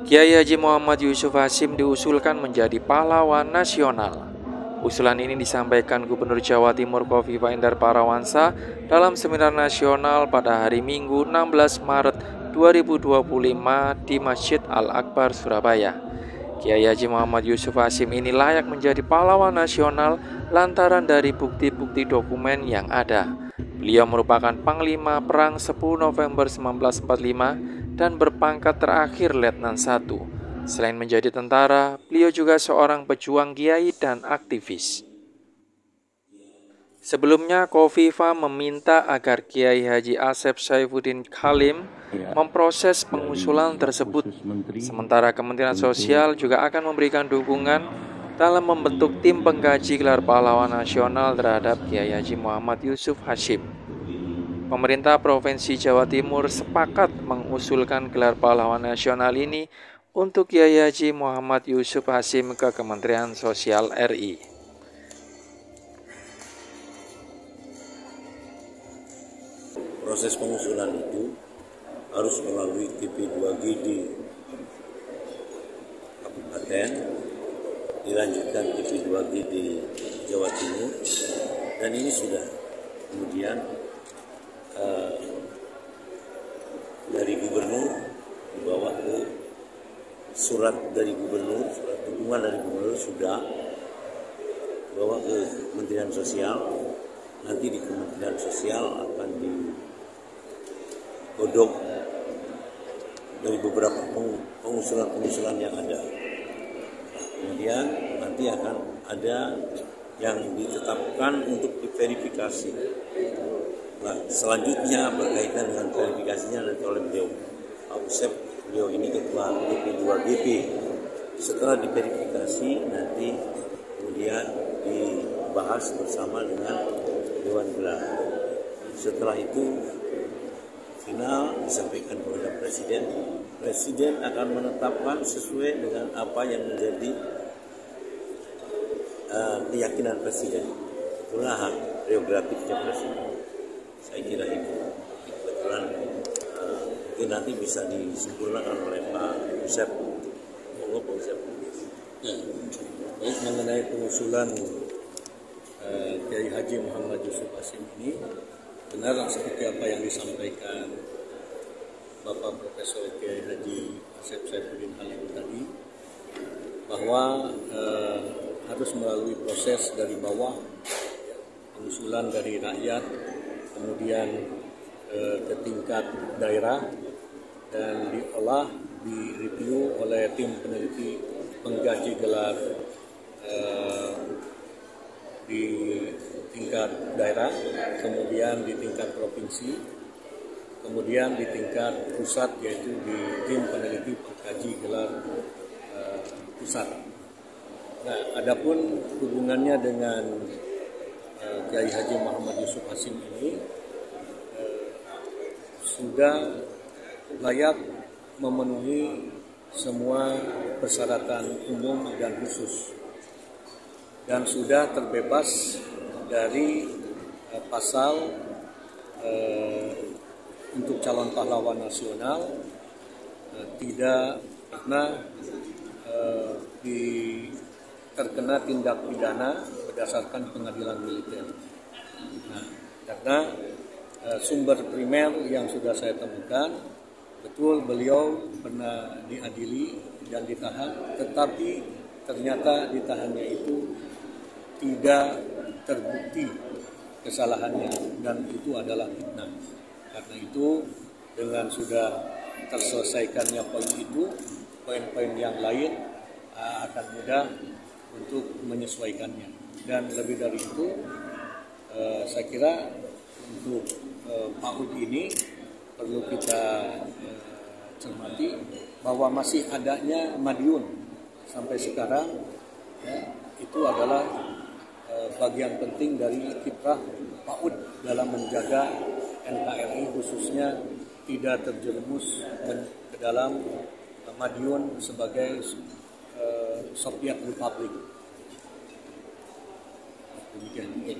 Kiai Haji Muhammad Yusuf Hasyim diusulkan menjadi pahlawan nasional. Usulan ini disampaikan Gubernur Jawa Timur Khofifah Indar Parawansa dalam seminar nasional pada hari Minggu 16 Maret 2025 di Masjid Al-Akbar, Surabaya. Kiai Haji Muhammad Yusuf Hasyim ini layak menjadi pahlawan nasional lantaran dari bukti-bukti dokumen yang ada. Beliau merupakan Panglima Perang 10 November 1945 dan berpangkat terakhir Letnan 1. Selain menjadi tentara, beliau juga seorang pejuang kiai dan aktivis. Sebelumnya, Khofifah meminta agar Kiai Haji Asep Saifuddin Khalim memproses pengusulan tersebut. Sementara Kementerian Sosial juga akan memberikan dukungan dalam membentuk tim pengkaji gelar pahlawan nasional terhadap Kiai Haji Muhammad Yusuf Hasyim. Pemerintah Provinsi Jawa Timur sepakat mengusulkan gelar pahlawan nasional ini untuk Kiai Haji Muhammad Yusuf Hasyim ke Kementerian Sosial RI. Proses pengusulan itu harus melalui TP2G di Kabupaten, dilanjutkan TP2G di Jawa Timur, dan ini sudah kemudian dari gubernur dibawa ke surat dari gubernur, surat dukungan dari gubernur sudah dibawa ke Kementerian Sosial. Nanti di Kementerian Sosial akan digodok dari beberapa pengusulan yang ada. Kemudian nanti akan ada yang ditetapkan untuk diverifikasi. Nah, selanjutnya berkaitan dengan verifikasinya oleh beliau Pak Usep, beliau ini ketua TP2GP. Setelah diverifikasi nanti kemudian dibahas bersama dengan Dewan Gelar. Setelah itu final disampaikan kepada Presiden. Presiden akan menetapkan sesuai dengan apa yang menjadi keyakinan Presiden. Itulah hak prerogatifnya Presiden. Saya kira ini kebetulan mungkin nanti bisa disempurnakan oleh Pak Usep. Monggo Pak Usep. Baik, mengenai pengusulan Kiai Haji Muhammad Yusuf Hasyim ini, benar seperti apa yang disampaikan Bapak Profesor Kiai Haji Asep Saifuddin Khalim tadi, bahwa harus melalui proses dari bawah, pengusulan dari rakyat, kemudian ke tingkat daerah, dan diolah, direview oleh tim peneliti pengkaji gelar di tingkat daerah, kemudian di tingkat provinsi, kemudian di tingkat pusat, yaitu di tim peneliti pengkaji gelar pusat. Nah, adapun hubungannya dengan Kiai Haji Muhammad Yusuf Hasyim ini sudah layak memenuhi semua persyaratan umum dan khusus, dan sudah terbebas dari pasal untuk calon pahlawan nasional, tidak pernah terkena tindak pidana berdasarkan pengadilan militer. Nah, karena sumber primer yang sudah saya temukan, betul beliau pernah diadili dan ditahan, tetapi ternyata ditahannya itu tidak terbukti kesalahannya, dan itu adalah fitnah. Karena itu, dengan sudah terselesaikannya poin itu, poin-poin yang lain akan mudah untuk menyesuaikannya. Dan lebih dari itu, saya kira untuk PAUD ini perlu kita cermati bahwa masih adanya Madiun sampai sekarang, ya, itu adalah bagian penting dari kiprah PAUD dalam menjaga NKRI, khususnya tidak terjerumus ke dalam Madiun sebagai Soviet Republic. Demikian.